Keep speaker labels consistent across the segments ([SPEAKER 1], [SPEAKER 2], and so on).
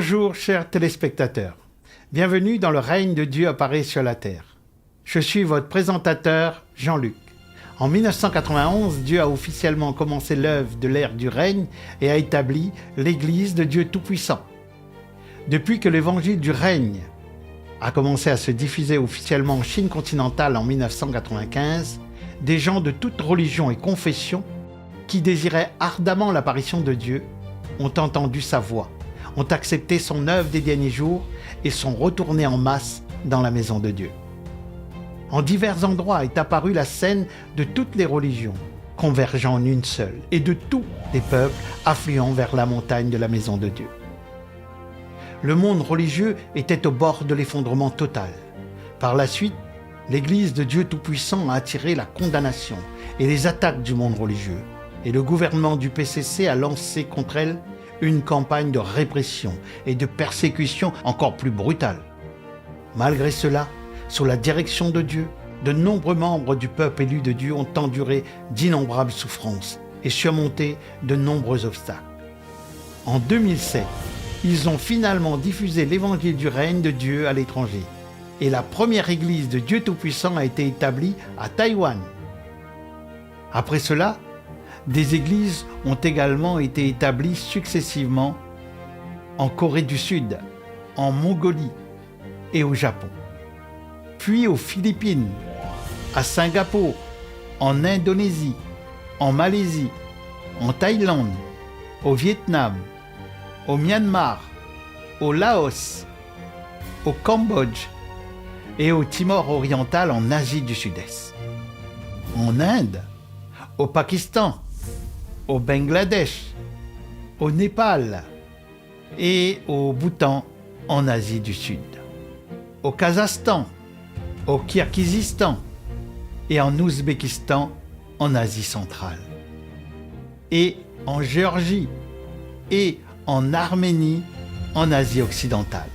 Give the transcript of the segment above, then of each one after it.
[SPEAKER 1] Bonjour chers téléspectateurs, bienvenue dans le règne de Dieu apparaît sur la terre. Je suis votre présentateur Jean-Luc. En 1991, Dieu a officiellement commencé l'œuvre de l'ère du règne et a établi l'Église de Dieu Tout-Puissant. Depuis que l'évangile du règne a commencé à se diffuser officiellement en Chine continentale en 1995, des gens de toute religion et confession qui désiraient ardemment l'apparition de Dieu ont entendu sa voix, ont accepté son œuvre des derniers jours et sont retournés en masse dans la maison de Dieu. En divers endroits est apparue la scène de toutes les religions, convergeant en une seule, et de tous les peuples affluant vers la montagne de la maison de Dieu. Le monde religieux était au bord de l'effondrement total. Par la suite, l'Église de Dieu Tout-Puissant a attiré la condamnation et les attaques du monde religieux, et le gouvernement du PCC a lancé contre elle une campagne de répression et de persécution encore plus brutale. Malgré cela, sous la direction de Dieu, de nombreux membres du peuple élu de Dieu ont enduré d'innombrables souffrances et surmonté de nombreux obstacles. En 2007, ils ont finalement diffusé l'évangile du règne de Dieu à l'étranger et la première église de Dieu Tout-Puissant a été établie à Taïwan. Après cela, des églises ont également été établies successivement en Corée du Sud, en Mongolie et au Japon, puis aux Philippines, à Singapour, en Indonésie, en Malaisie, en Thaïlande, au Vietnam, au Myanmar, au Laos, au Cambodge et au Timor oriental en Asie du Sud-Est, en Inde, au Pakistan, au Bangladesh, au Népal et au Bhoutan en Asie du Sud, au Kazakhstan, au Kirghizistan et en Ouzbékistan en Asie centrale, et en Géorgie et en Arménie en Asie occidentale.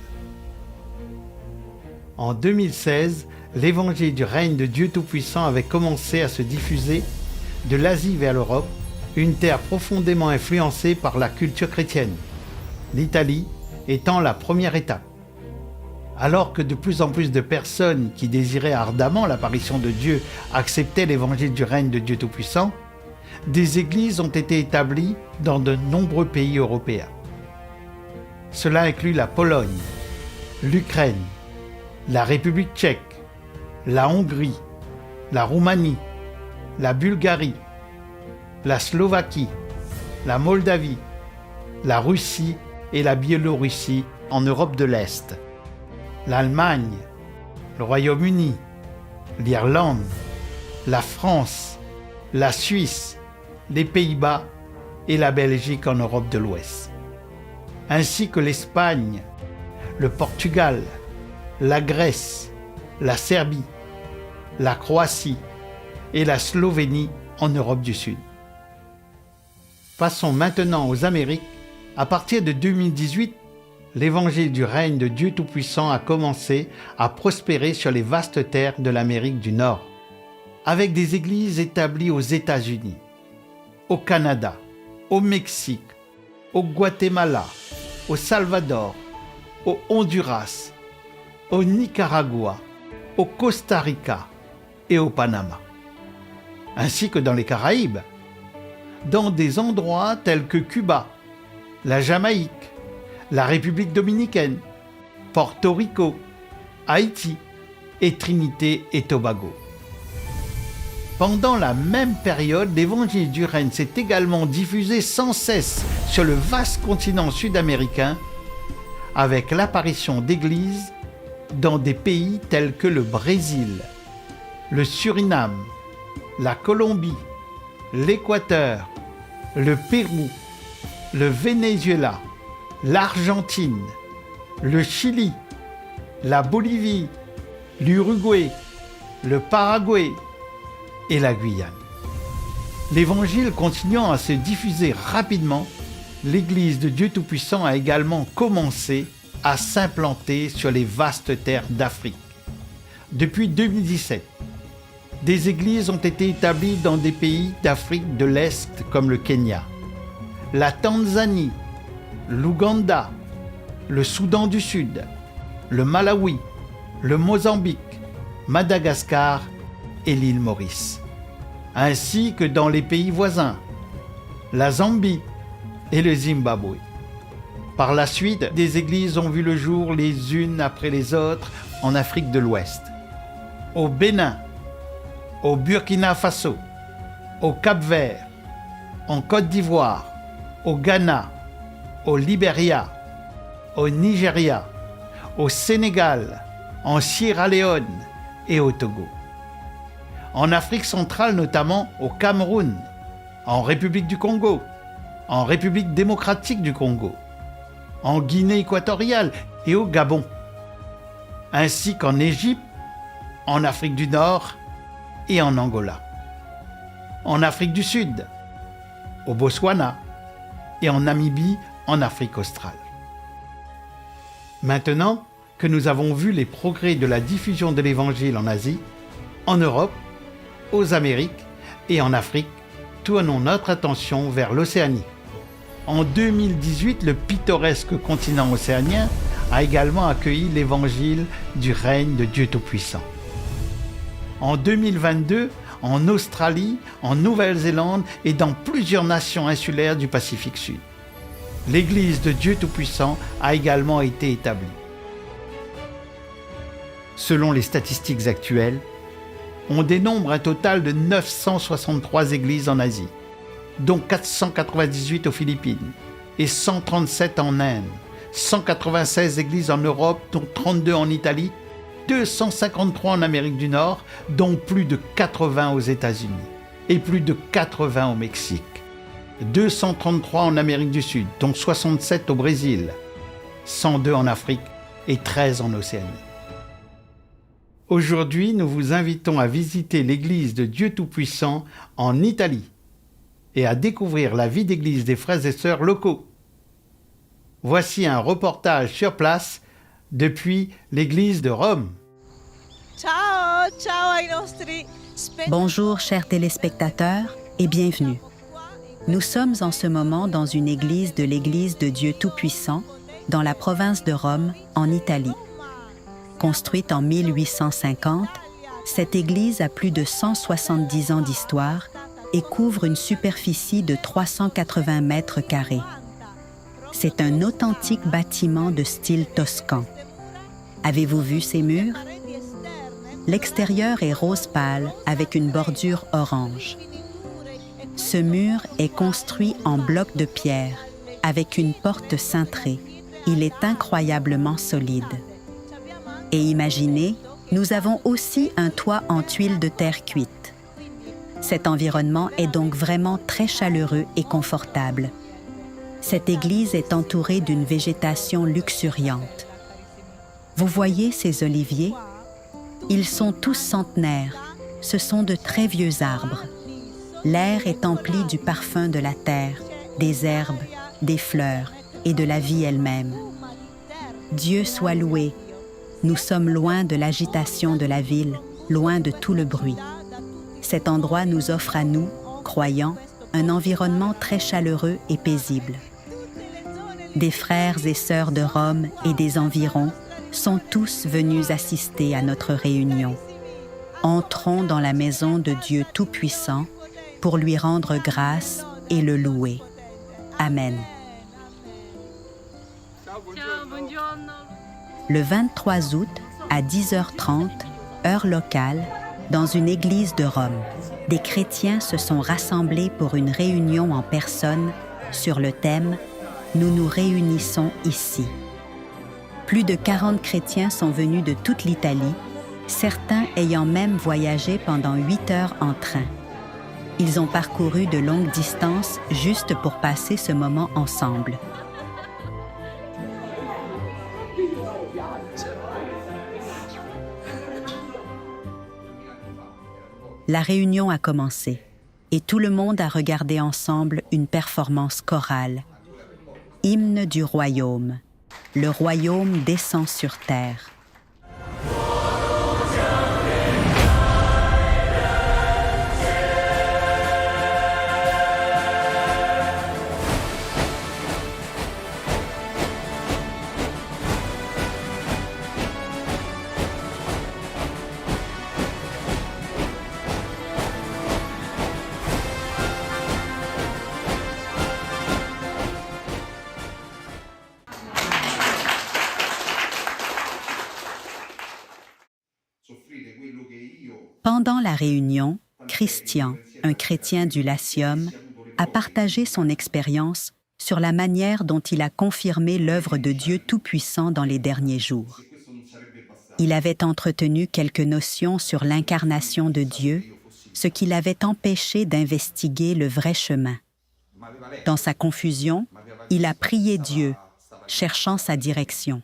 [SPEAKER 1] En 2016, l'évangile du règne de Dieu Tout-Puissant avait commencé à se diffuser de l'Asie vers l'Europe, une terre profondément influencée par la culture chrétienne, l'Italie étant la première étape. Alors que de plus en plus de personnes qui désiraient ardemment l'apparition de Dieu acceptaient l'évangile du règne de Dieu Tout-Puissant, des églises ont été établies dans de nombreux pays européens. Cela inclut la Pologne, l'Ukraine, la République tchèque, la Hongrie, la Roumanie, la Bulgarie, la Slovaquie, la Moldavie, la Russie et la Biélorussie en Europe de l'Est, l'Allemagne, le Royaume-Uni, l'Irlande, la France, la Suisse, les Pays-Bas et la Belgique en Europe de l'Ouest, ainsi que l'Espagne, le Portugal, la Grèce, la Serbie, la Croatie et la Slovénie en Europe du Sud. Passons maintenant aux Amériques. À partir de 2018, l'évangile du règne de Dieu Tout-Puissant a commencé à prospérer sur les vastes terres de l'Amérique du Nord, avec des églises établies aux États-Unis, au Canada, au Mexique, au Guatemala, au Salvador, au Honduras, au Nicaragua, au Costa Rica et au Panama, ainsi que dans les Caraïbes, dans des endroits tels que Cuba, la Jamaïque, la République dominicaine, Porto Rico, Haïti et Trinité et Tobago. Pendant la même période, l'évangile du règne s'est également diffusé sans cesse sur le vaste continent sud-américain, avec l'apparition d'églises dans des pays tels que le Brésil, le Suriname, la Colombie, l'Équateur, le Pérou, le Venezuela, l'Argentine, le Chili, la Bolivie, l'Uruguay, le Paraguay et la Guyane. L'évangile continuant à se diffuser rapidement, l'Église de Dieu Tout-Puissant a également commencé à s'implanter sur les vastes terres d'Afrique. Depuis 2017, des églises ont été établies dans des pays d'Afrique de l'Est comme le Kenya, la Tanzanie, l'Ouganda, le Soudan du Sud, le Malawi, le Mozambique, Madagascar et l'île Maurice, ainsi que dans les pays voisins, la Zambie et le Zimbabwe. Par la suite, des églises ont vu le jour les unes après les autres en Afrique de l'Ouest, au Bénin, au Burkina Faso, au Cap-Vert, en Côte d'Ivoire, au Ghana, au Libéria, au Nigeria, au Sénégal, en Sierra Leone et au Togo. En Afrique centrale notamment au Cameroun, en République du Congo, en République démocratique du Congo, en Guinée équatoriale et au Gabon, ainsi qu'en Égypte, en Afrique du Nord et en Angola, en Afrique du Sud, au Botswana et en Namibie en Afrique australe. Maintenant que nous avons vu les progrès de la diffusion de l'Évangile en Asie, en Europe, aux Amériques et en Afrique, tournons notre attention vers l'Océanie. En 2018, le pittoresque continent océanien a également accueilli l'Évangile du règne de Dieu Tout-Puissant. En 2022, en Australie, en Nouvelle-Zélande et dans plusieurs nations insulaires du Pacifique Sud, l'Église de Dieu Tout-Puissant a également été établie. Selon les statistiques actuelles, on dénombre un total de 963 églises en Asie, dont 498 aux Philippines et 137 en Inde, 196 églises en Europe, dont 32 en Italie, 253 en Amérique du Nord, dont plus de 80 aux États-Unis et plus de 80 au Mexique, 233 en Amérique du Sud, dont 67 au Brésil, 102 en Afrique et 13 en Océanie. Aujourd'hui, nous vous invitons à visiter l'Église de Dieu Tout-Puissant en Italie et à découvrir la vie d'église des frères et sœurs locaux. Voici un reportage sur place depuis l'Église de Rome.
[SPEAKER 2] Ciao, ciao ai nostri
[SPEAKER 3] Bonjour chers téléspectateurs et bienvenue. Nous sommes en ce moment dans une église de l'Église de Dieu Tout-Puissant dans la province de Rome, en Italie. Construite en 1850, cette église a plus de 170 ans d'histoire et couvre une superficie de 380 mètres carrés. C'est un authentique bâtiment de style toscan. Avez-vous vu ces murs? L'extérieur est rose pâle avec une bordure orange. Ce mur est construit en blocs de pierre avec une porte cintrée. Il est incroyablement solide. Et imaginez, nous avons aussi un toit en tuiles de terre cuite. Cet environnement est donc vraiment très chaleureux et confortable. Cette église est entourée d'une végétation luxuriante. Vous voyez ces oliviers? Ils sont tous centenaires. Ce sont de très vieux arbres. L'air est empli du parfum de la terre, des herbes, des fleurs et de la vie elle-même. Dieu soit loué. Nous sommes loin de l'agitation de la ville, loin de tout le bruit. Cet endroit nous offre à nous, croyants, un environnement très chaleureux et paisible. Des frères et sœurs de Rome et des environs sont tous venus assister à notre réunion. Entrons dans la maison de Dieu Tout-Puissant pour lui rendre grâce et le louer. Amen. Le 23 août, à 10h30, heure locale, dans une église de Rome, des chrétiens se sont rassemblés pour une réunion en personne sur le thème « Nous nous réunissons ici ». Plus de 40 chrétiens sont venus de toute l'Italie, certains ayant même voyagé pendant 8 heures en train. Ils ont parcouru de longues distances juste pour passer ce moment ensemble. La réunion a commencé et tout le monde a regardé ensemble une performance chorale. Hymne du royaume. Le royaume descend sur terre. Pendant la réunion, Christian, un chrétien du Latium, a partagé son expérience sur la manière dont il a confirmé l'œuvre de Dieu Tout-Puissant dans les derniers jours. Il avait entretenu quelques notions sur l'incarnation de Dieu, ce qui l'avait empêché d'investiguer le vrai chemin. Dans sa confusion, il a prié Dieu, cherchant sa direction.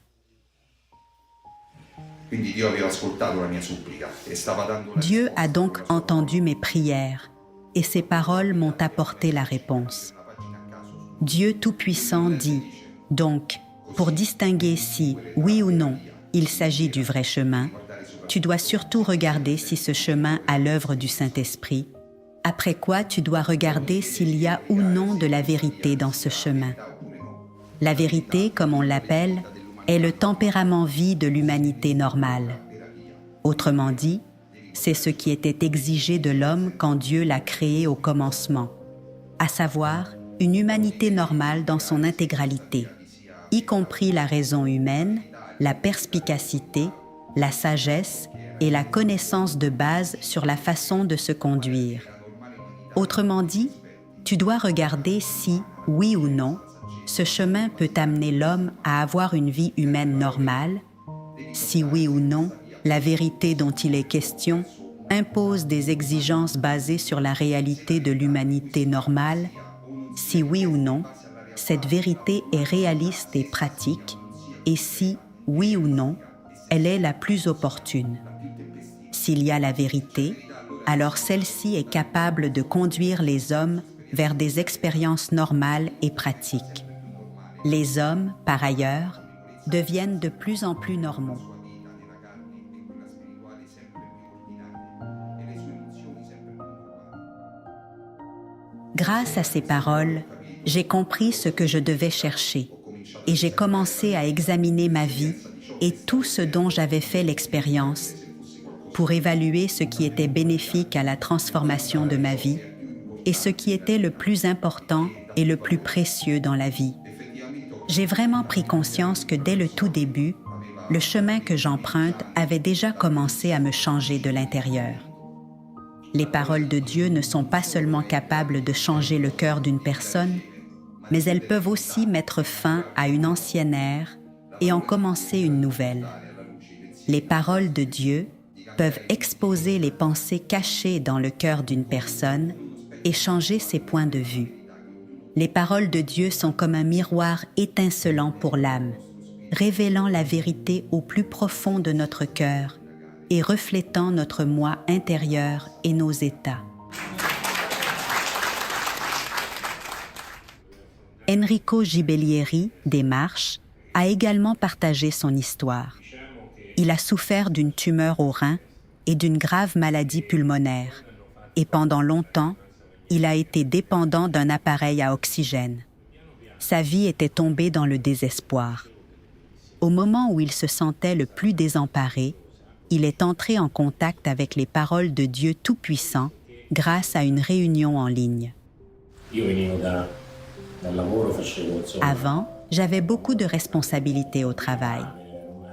[SPEAKER 3] Dieu a donc entendu mes prières, et ses paroles m'ont apporté la réponse. Dieu Tout-Puissant dit, donc, pour distinguer si, oui ou non, il s'agit du vrai chemin, tu dois surtout regarder si ce chemin a l'œuvre du Saint-Esprit, après quoi tu dois regarder s'il y a ou non de la vérité dans ce chemin. La vérité, comme on l'appelle, est le tempérament vie de l'humanité normale. Autrement dit, c'est ce qui était exigé de l'homme quand Dieu l'a créé au commencement, à savoir une humanité normale dans son intégralité, y compris la raison humaine, la perspicacité, la sagesse et la connaissance de base sur la façon de se conduire. Autrement dit, tu dois regarder si, oui ou non, ce chemin peut amener l'homme à avoir une vie humaine normale, si oui ou non, la vérité dont il est question impose des exigences basées sur la réalité de l'humanité normale, si oui ou non, cette vérité est réaliste et pratique, et si, oui ou non, elle est la plus opportune. S'il y a la vérité, alors celle-ci est capable de conduire les hommes vers des expériences normales et pratiques. Les hommes, par ailleurs, deviennent de plus en plus normaux. Grâce à ces paroles, j'ai compris ce que je devais chercher et j'ai commencé à examiner ma vie et tout ce dont j'avais fait l'expérience pour évaluer ce qui était bénéfique à la transformation de ma vie et ce qui était le plus important et le plus précieux dans la vie. J'ai vraiment pris conscience que dès le tout début, le chemin que j'emprunte avait déjà commencé à me changer de l'intérieur. Les paroles de Dieu ne sont pas seulement capables de changer le cœur d'une personne, mais elles peuvent aussi mettre fin à une ancienne ère et en commencer une nouvelle. Les paroles de Dieu peuvent exposer les pensées cachées dans le cœur d'une personne et changer ses points de vue. Les paroles de Dieu sont comme un miroir étincelant pour l'âme, révélant la vérité au plus profond de notre cœur et reflétant notre moi intérieur et nos états. Enrico Gibellieri, des Marches, a également partagé son histoire. Il a souffert d'une tumeur au rein et d'une grave maladie pulmonaire, et pendant longtemps, il a été dépendant d'un appareil à oxygène. Sa vie était tombée dans le désespoir. Au moment où il se sentait le plus désemparé, il est entré en contact avec les paroles de Dieu Tout-Puissant grâce à une réunion en ligne. Avant, j'avais beaucoup de responsabilités au travail.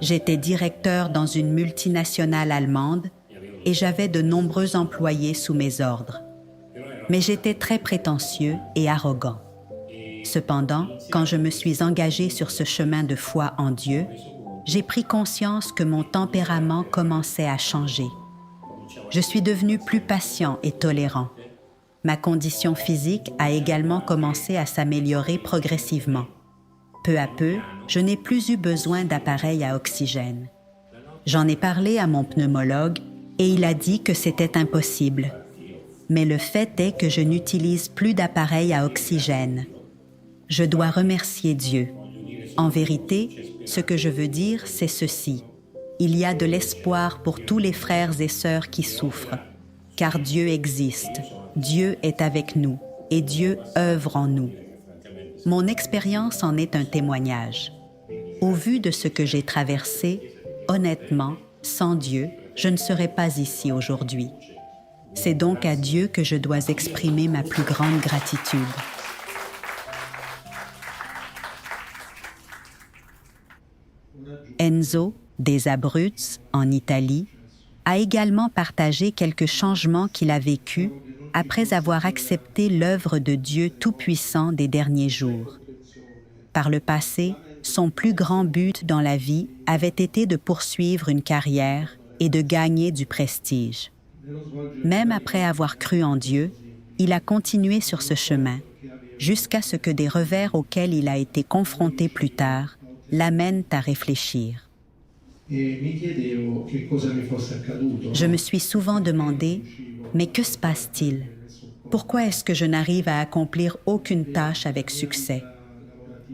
[SPEAKER 3] J'étais directeur dans une multinationale allemande et j'avais de nombreux employés sous mes ordres. Mais j'étais très prétentieux et arrogant. Cependant, quand je me suis engagé sur ce chemin de foi en Dieu, j'ai pris conscience que mon tempérament commençait à changer. Je suis devenu plus patient et tolérant. Ma condition physique a également commencé à s'améliorer progressivement. Peu à peu, je n'ai plus eu besoin d'appareil à oxygène. J'en ai parlé à mon pneumologue et il a dit que c'était impossible. Mais le fait est que je n'utilise plus d'appareil à oxygène. Je dois remercier Dieu. En vérité, ce que je veux dire, c'est ceci. Il y a de l'espoir pour tous les frères et sœurs qui souffrent, car Dieu existe, Dieu est avec nous et Dieu œuvre en nous. Mon expérience en est un témoignage. Au vu de ce que j'ai traversé, honnêtement, sans Dieu, je ne serais pas ici aujourd'hui. C'est donc à Dieu que je dois exprimer ma plus grande gratitude. Enzo, des Abruzes, en Italie, a également partagé quelques changements qu'il a vécus après avoir accepté l'œuvre de Dieu Tout-Puissant des derniers jours. Par le passé, son plus grand but dans la vie avait été de poursuivre une carrière et de gagner du prestige. Même après avoir cru en Dieu, il a continué sur ce chemin, jusqu'à ce que des revers auxquels il a été confronté plus tard l'amènent à réfléchir. Je me suis souvent demandé, mais que se passe-t-il? Pourquoi est-ce que je n'arrive à accomplir aucune tâche avec succès?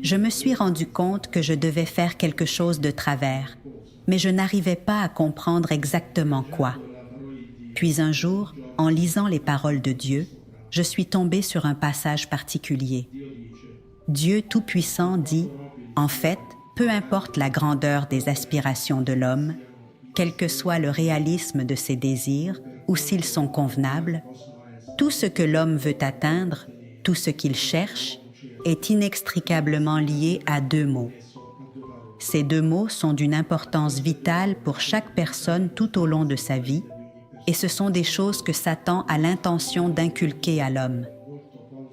[SPEAKER 3] Je me suis rendu compte que je devais faire quelque chose de travers, mais je n'arrivais pas à comprendre exactement quoi. Puis un jour, en lisant les paroles de Dieu, je suis tombée sur un passage particulier. Dieu Tout-Puissant dit, en fait, peu importe la grandeur des aspirations de l'homme, quel que soit le réalisme de ses désirs ou s'ils sont convenables, tout ce que l'homme veut atteindre, tout ce qu'il cherche, est inextricablement lié à deux mots. Ces deux mots sont d'une importance vitale pour chaque personne tout au long de sa vie, et ce sont des choses que Satan a l'intention d'inculquer à l'homme.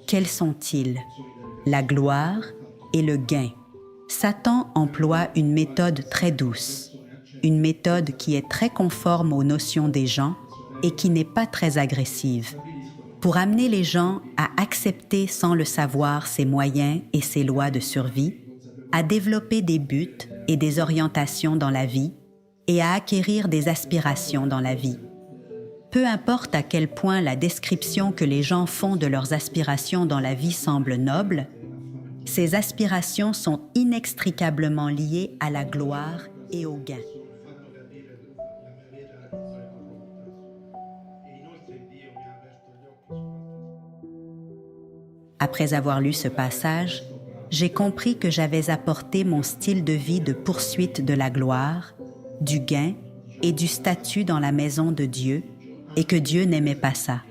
[SPEAKER 3] Quels sont-ils? La gloire et le gain. Satan emploie une méthode très douce, une méthode qui est très conforme aux notions des gens et qui n'est pas très agressive, pour amener les gens à accepter sans le savoir ses moyens et ses lois de survie, à développer des buts et des orientations dans la vie et à acquérir des aspirations dans la vie. Peu importe à quel point la description que les gens font de leurs aspirations dans la vie semble noble, ces aspirations sont inextricablement liées à la gloire et au gain. Après avoir lu ce passage, j'ai compris que j'avais apporté mon style de vie de poursuite de la gloire, du gain et du statut dans la maison de Dieu, et que Dieu n'aimait pas ça.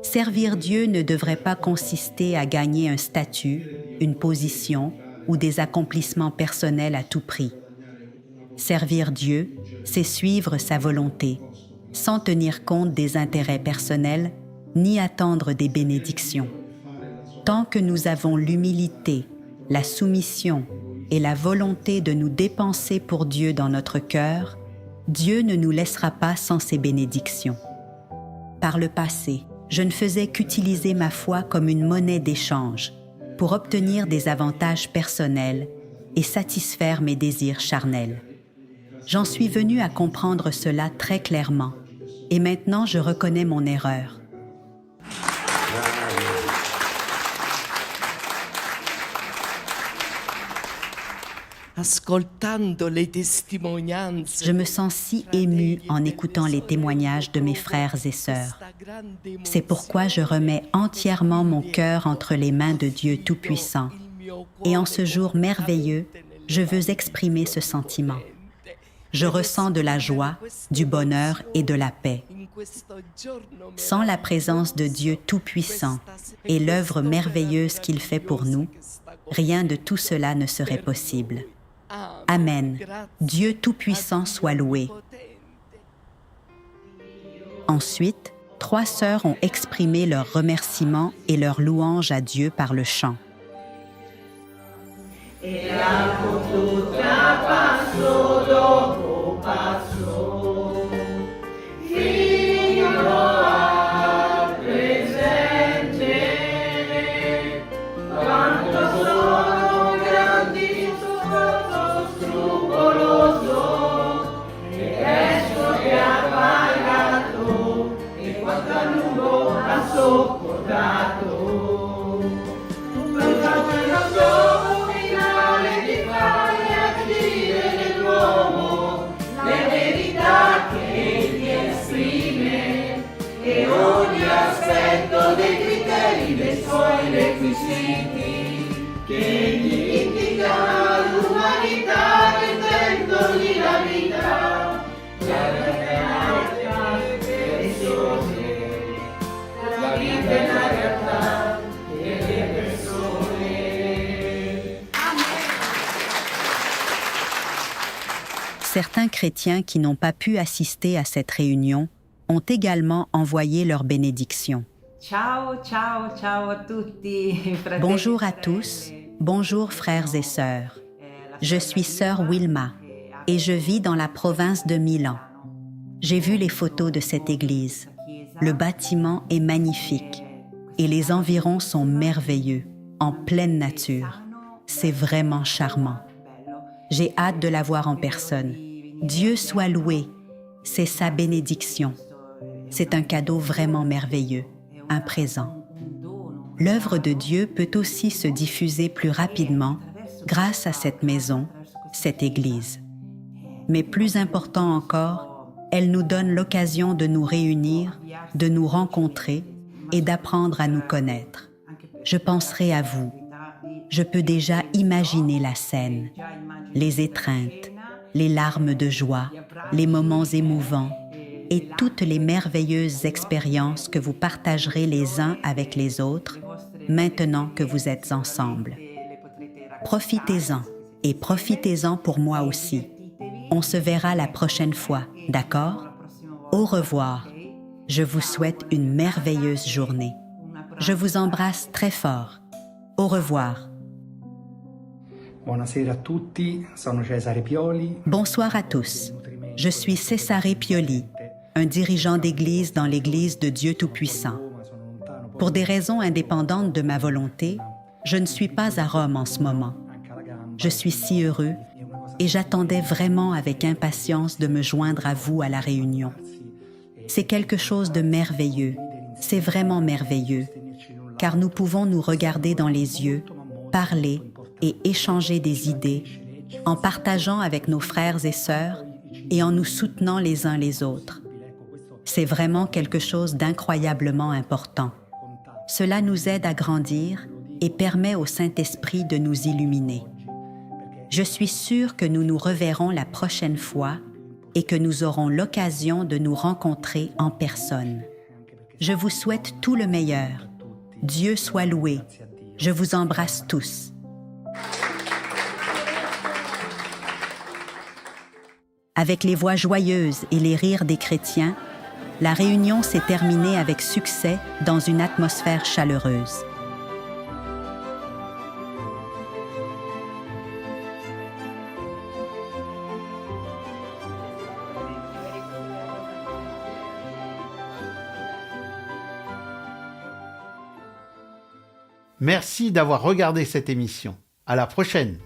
[SPEAKER 3] Servir Dieu ne devrait pas consister à gagner un statut, une position ou des accomplissements personnels à tout prix. Servir Dieu, c'est suivre sa volonté, sans tenir compte des intérêts personnels ni attendre des bénédictions. Tant que nous avons l'humilité, la soumission et la volonté de nous dépenser pour Dieu dans notre cœur, Dieu ne nous laissera pas sans ses bénédictions. Par le passé, je ne faisais qu'utiliser ma foi comme une monnaie d'échange pour obtenir des avantages personnels et satisfaire mes désirs charnels. J'en suis venue à comprendre cela très clairement et maintenant je reconnais mon erreur. Je me sens si émue en écoutant les témoignages de mes frères et sœurs. C'est pourquoi je remets entièrement mon cœur entre les mains de Dieu Tout-Puissant. Et en ce jour merveilleux, je veux exprimer ce sentiment. Je ressens de la joie, du bonheur et de la paix. Sans la présence de Dieu Tout-Puissant et l'œuvre merveilleuse qu'il fait pour nous, rien de tout cela ne serait possible. Amen. Dieu Tout-Puissant soit loué. Ensuite, 3 sœurs ont exprimé leurs remerciements et leurs louanges à Dieu par le chant. Certains chrétiens qui n'ont pas pu assister à cette réunion ont également envoyé leur bénédiction.
[SPEAKER 4] Ciao, ciao, ciao a tutti, fratelli,
[SPEAKER 3] Bonjour à tous, bonjour frères et sœurs. Je suis sœur Wilma et je vis dans la province de Milan. J'ai vu les photos de cette église. Le bâtiment est magnifique et les environs sont merveilleux, en pleine nature. C'est vraiment charmant. J'ai hâte de la voir en personne. Dieu soit loué, c'est sa bénédiction. C'est un cadeau vraiment merveilleux, un présent. L'œuvre de Dieu peut aussi se diffuser plus rapidement grâce à cette maison, cette Église. Mais plus important encore, elle nous donne l'occasion de nous réunir, de nous rencontrer et d'apprendre à nous connaître. Je penserai à vous. Je peux déjà imaginer la scène, les étreintes, les larmes de joie, les moments émouvants et toutes les merveilleuses expériences que vous partagerez les uns avec les autres maintenant que vous êtes ensemble. Profitez-en et profitez-en pour moi aussi. On se verra la prochaine fois, d'accord? Au revoir. Je vous souhaite une merveilleuse journée. Je vous embrasse très fort. Au revoir.
[SPEAKER 5] Buonasera a tutti, sono Cesare Pioli.
[SPEAKER 3] Bonsoir à tous. Je suis Cesare Pioli, un dirigeant d'église dans l'Église de Dieu Tout-Puissant. Pour des raisons indépendantes de ma volonté, je ne suis pas à Rome en ce moment. Je suis si heureux et j'attendais vraiment avec impatience de me joindre à vous à la réunion. C'est quelque chose de merveilleux, c'est vraiment merveilleux, car nous pouvons nous regarder dans les yeux, parler et échanger des idées, en partageant avec nos frères et sœurs et en nous soutenant les uns les autres. C'est vraiment quelque chose d'incroyablement important. Cela nous aide à grandir et permet au Saint-Esprit de nous illuminer. Je suis sûre que nous nous reverrons la prochaine fois et que nous aurons l'occasion de nous rencontrer en personne. Je vous souhaite tout le meilleur. Dieu soit loué. Je vous embrasse tous. Avec les voix joyeuses et les rires des chrétiens, la réunion s'est terminée avec succès dans une atmosphère chaleureuse.
[SPEAKER 1] Merci d'avoir regardé cette émission. À la prochaine.